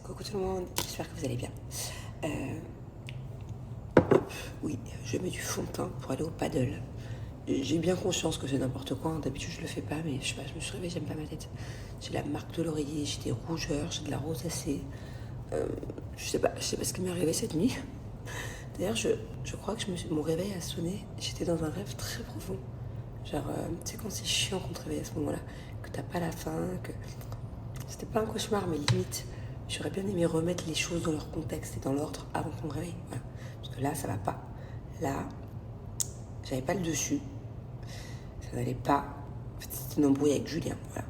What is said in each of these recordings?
Coucou tout le monde, j'espère que vous allez bien. Oui, je mets du fond de teint pour aller au paddle. J'ai bien conscience que c'est n'importe quoi, d'habitude je le fais pas, mais je sais pas, je me suis réveillée, j'aime pas ma tête. J'ai la marque de l'oreiller, j'ai des rougeurs, j'ai de la rosacée. Je sais pas ce qui m'est arrivé cette nuit. D'ailleurs, je crois que mon réveil a sonné, j'étais dans un rêve très profond. Genre, tu sais quand c'est chiant qu'on te réveille à ce moment-là, que t'as pas la faim, que... C'était pas un cauchemar, mais limite, j'aurais bien aimé remettre les choses dans leur contexte et dans l'ordre avant qu'on me réveille. Voilà. Parce que là, ça va pas. Là, j'avais pas le dessus. Ça n'allait pas. En fait, c'était une embrouille avec Julien. Voilà.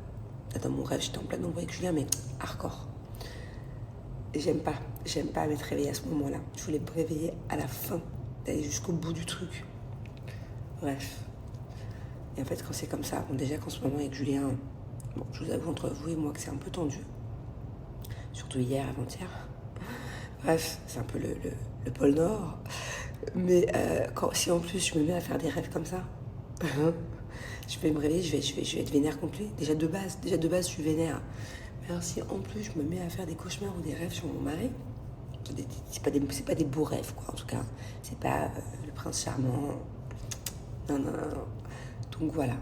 Là, dans mon rêve, j'étais en pleine embrouille avec Julien, mais hardcore. Et j'aime pas m'être réveillée à ce moment-là. Je voulais me réveiller à la fin, d'aller jusqu'au bout du truc. Bref. Et en fait, quand c'est comme ça, bon, déjà qu'en ce moment avec Julien, bon, je vous avoue entre vous et moi que c'est un peu tendu. Surtout hier, avant-hier. Bref, c'est un peu le pôle Nord. Mais si en plus je me mets à faire des rêves comme ça, je vais me réveiller, je vais être vénère complet. Déjà de base, je suis vénère. Mais alors si en plus je me mets à faire des cauchemars ou des rêves sur mon mari, c'est pas des beaux rêves, quoi, en tout cas. C'est pas le prince charmant. Non, non, non. Donc voilà.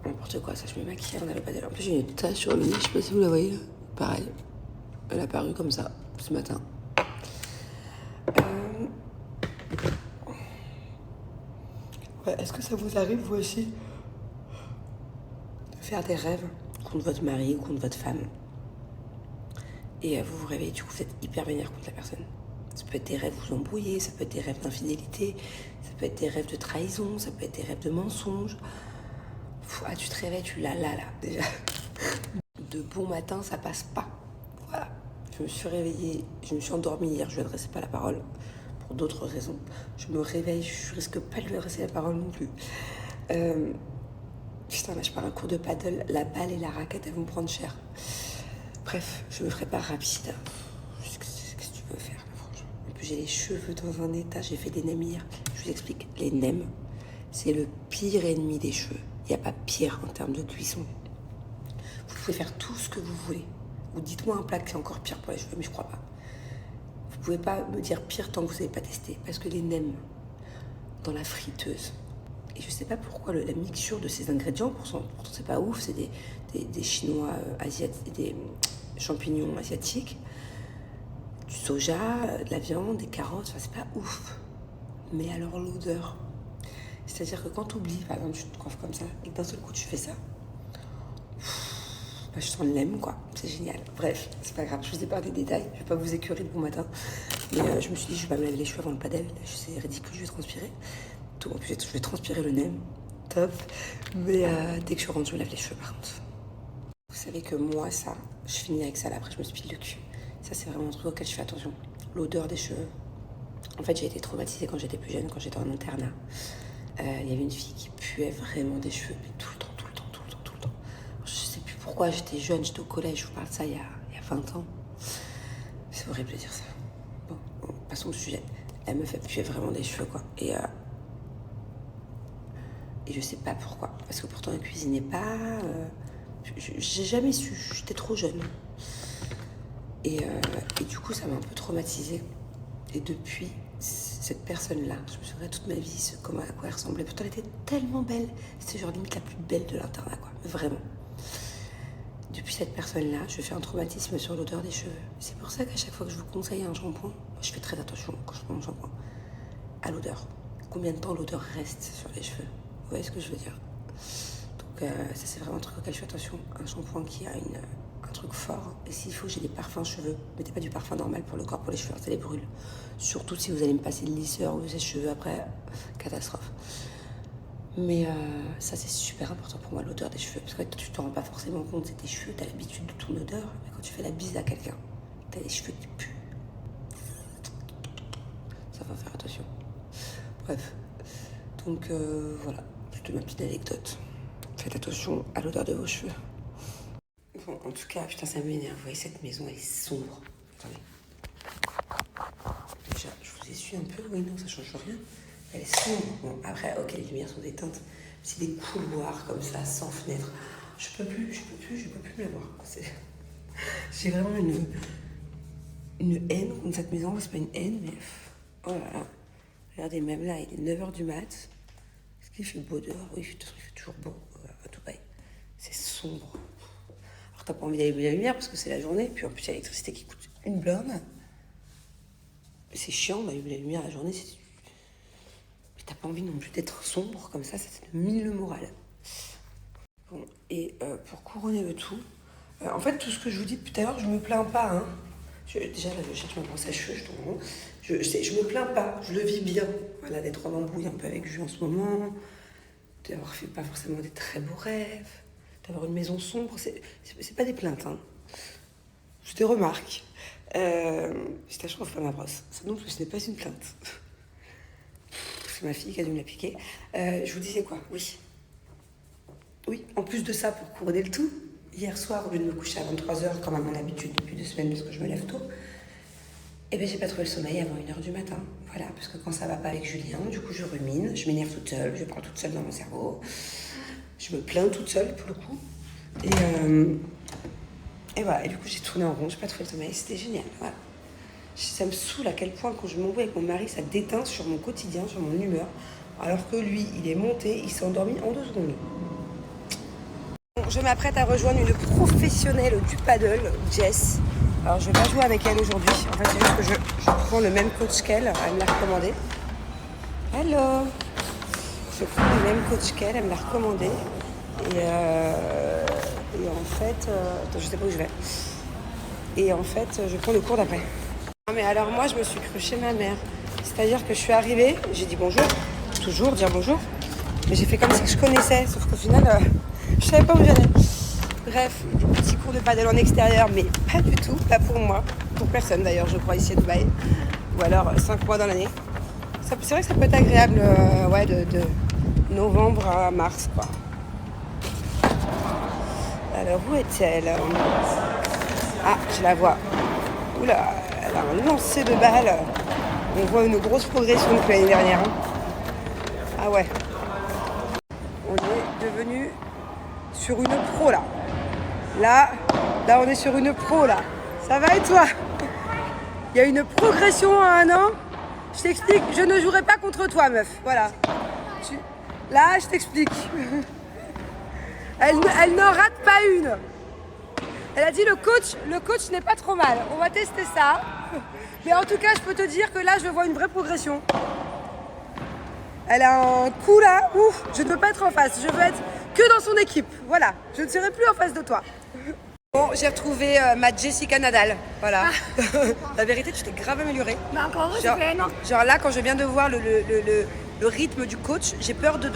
N'importe quoi, ça, je me maquille, on n'allait pas dire. En plus, j'ai une tache sur le nez, je sais pas si vous la voyez là. Pareil. Elle est apparue comme ça, ce matin. Ouais, est-ce que ça vous arrive, vous aussi, de faire des rêves contre votre mari ou contre votre femme et vous vous réveillez, du coup, vous êtes hyper vénère contre la personne. Ça peut être des rêves vous embrouillés, ça peut être des rêves d'infidélité, ça peut être des rêves de trahison, ça peut être des rêves de mensonges. Ah, tu te réveilles, tu l'as là, déjà. De bon matin, ça passe pas. Voilà. Je me suis réveillée, je me suis endormie hier, je lui adressais pas la parole pour d'autres raisons. Je me réveille, je risque pas de lui adresser la parole non plus. Putain, là, je pars un cours de paddle, la balle et la raquette, elles vont me prendre cher. Bref, je me ferai pas rapide. Qu'est-ce que tu veux faire, là, franchement. En plus, j'ai les cheveux dans un état, j'ai fait des nems hier. Je vous explique, les nems, c'est le pire ennemi des cheveux. Il n'y a pas pire en termes de cuisson. Vous pouvez faire tout ce que vous voulez. Ou dites-moi un plat qui est encore pire pour les cheveux, mais je crois pas. Vous pouvez pas me dire pire tant que vous n'avez pas testé. Parce que les nems, dans la friteuse, et je sais pas pourquoi la mixture de ces ingrédients, pourtant c'est pas ouf, c'est des chinois asiatiques, des champignons asiatiques, du soja, de la viande, des carottes, enfin c'est pas ouf. Mais alors l'odeur, c'est-à-dire que quand tu oublies, par exemple tu te coiffes comme ça, et d'un seul coup tu fais ça, bah, je sens le lemme, quoi, c'est génial. Bref, c'est pas grave, je vous ai parlé des détails, je vais pas vous écœurer de bon matin, mais je me suis dit je vais pas me laver les cheveux avant le padel, c'est ridicule, je vais transpirer. En plus, je vais transpirer le nez, top. Mais dès que je rentre, je me lave les cheveux par contre. Vous savez que moi, ça, je finis avec ça là, après je me spile le cul. Ça, c'est vraiment un truc auquel je fais attention. L'odeur des cheveux. En fait, j'ai été traumatisée quand j'étais plus jeune, quand j'étais en internat. Il y avait une fille qui puait vraiment des cheveux, mais tout le temps. Je sais plus pourquoi, j'étais jeune, j'étais au collège, je vous parle de ça il y a 20 ans. C'est horrible de dire ça. Bon, passons au sujet. La meuf, elle puait vraiment des cheveux, quoi. Et je sais pas pourquoi. Parce que pourtant, elle cuisinait pas. J'ai jamais su. J'étais trop jeune. Et du coup, ça m'a un peu traumatisée. Et depuis, cette personne-là, je me souviendrai toute ma vie à quoi elle ressemblait. Pourtant, elle était tellement belle. C'était genre limite la plus belle de l'internat, quoi. Vraiment. Depuis cette personne-là, je fais un traumatisme sur l'odeur des cheveux. C'est pour ça qu'à chaque fois que je vous conseille un shampoing, je fais très attention quand je prends mon shampoing à l'odeur. Combien de temps l'odeur reste sur les cheveux? Vous voyez ce que je veux dire? Donc ça, c'est vraiment un truc auquel je fais attention. Un shampoing qui a un truc fort. Et s'il faut, j'ai des parfums cheveux. Mettez pas du parfum normal pour le corps, pour les cheveux, ça les brûle. Surtout si vous allez me passer le lisseur ou les cheveux après, catastrophe. Mais ça, c'est super important pour moi, l'odeur des cheveux. Parce que tu te rends pas forcément compte, c'est tes cheveux, t'as l'habitude de ton odeur. Mais quand tu fais la bise à quelqu'un, t'as les cheveux qui puent. Ça, faut faire attention. Bref. Donc voilà, c'était ma petite anecdote. Faites attention à l'odeur de vos cheveux. Bon, en tout cas, putain, ça m'énerve. Vous voyez, cette maison, elle est sombre. Attendez. Déjà, je vous essuie un peu. Oui, non, ça change rien. Elle est sombre. Bon, après, ok, les lumières sont éteintes. C'est des couloirs comme ça, sans fenêtre. Je peux plus me la voir. J'ai vraiment une haine contre cette maison. C'est pas une haine, mais... Oh là là. Regardez, même là, il est 9h du mat. Est-ce qu'il fait beau dehors? Oui, il fait toujours beau à Dubaï. C'est sombre. Alors, t'as pas envie d'allumer la lumière parce que c'est la journée. Puis en plus, il y a l'électricité qui coûte une blinde. C'est chiant d'allumer la lumière la journée. Mais t'as pas envie non plus d'être sombre comme ça te mine le moral. Bon, et pour couronner le tout, en fait, tout ce que je vous dis depuis tout à l'heure, je me plains pas. Hein. Déjà, là, je cherche ma brosse à cheveux, je tourne rond. Je me plains pas, je le vis bien. Voilà, d'être en embrouille un peu avec Jules en ce moment, d'avoir fait pas forcément des très beaux rêves, d'avoir une maison sombre. C'est pas des plaintes, hein. C'est des remarques. Je trouve pas ma brosse. Ça non plus, ce n'est pas une plainte. C'est ma fille qui a dû me l'appliquer. Je vous disais quoi? Oui, en plus de ça, pour couronner le tout, hier soir, au lieu de me coucher à 23h, comme à mon habitude depuis 2 semaines, parce que je me lève tôt, eh bien, j'ai pas trouvé le sommeil avant 1h du matin. Voilà, parce que quand ça va pas avec Julien, du coup, je rumine, je m'énerve toute seule, je parle toute seule dans mon cerveau, je me plains toute seule, pour le coup. Et voilà, et du coup, j'ai tourné en rond, j'ai pas trouvé le sommeil, c'était génial, voilà. Ça me saoule à quel point, quand je m'embrouille avec mon mari, ça déteint sur mon quotidien, sur mon humeur, alors que lui, il est monté, il s'est endormi en 2 secondes. Je m'apprête à rejoindre une professionnelle du paddle, Jess. Alors je vais pas jouer avec elle aujourd'hui. En fait, c'est juste que je prends le même coach qu'elle. Elle me l'a recommandé. Hello. Je prends le même coach qu'elle. Elle me l'a recommandé. Et en fait, attends, je sais pas où je vais. Et en fait, je prends le cours d'après. Non mais alors moi, je me suis crue chez ma mère. C'est-à-dire que je suis arrivée, j'ai dit bonjour. Toujours dire bonjour. Mais j'ai fait comme si je connaissais. Sauf qu'au final, je savais pas où j'allais. Bref, des petits cours de paddle en extérieur, mais pas du tout, pas pour moi, pour personne d'ailleurs, je crois, ici à Dubaï, ou alors 5 mois dans l'année. C'est vrai que ça peut être agréable, de novembre à mars, quoi. Alors, où est-elle? Ah, je la vois. Oula, elle a un lancer de balle. On voit une grosse progression depuis l'année dernière. Ah ouais. On est devenu sur une pro, là. Là, on est sur une pro, là. Ça va et toi? Il y a une progression en 1 an. Je t'explique, je ne jouerai pas contre toi, meuf. Voilà. Là, je t'explique. Elle n'en rate pas une. Elle a dit le coach n'est pas trop mal. On va tester ça. Mais en tout cas, je peux te dire que là, je vois une vraie progression. Elle a un coup là, ouf, je ne veux pas être en face. Je veux être que dans son équipe. Voilà, je ne serai plus en face de toi. Bon, j'ai retrouvé ma Jessica Nadal, voilà. La vérité, tu t'es grave améliorée. Mais encore heureux, ça fait un an. Genre là, quand je viens de voir le rythme du coach, j'ai peur de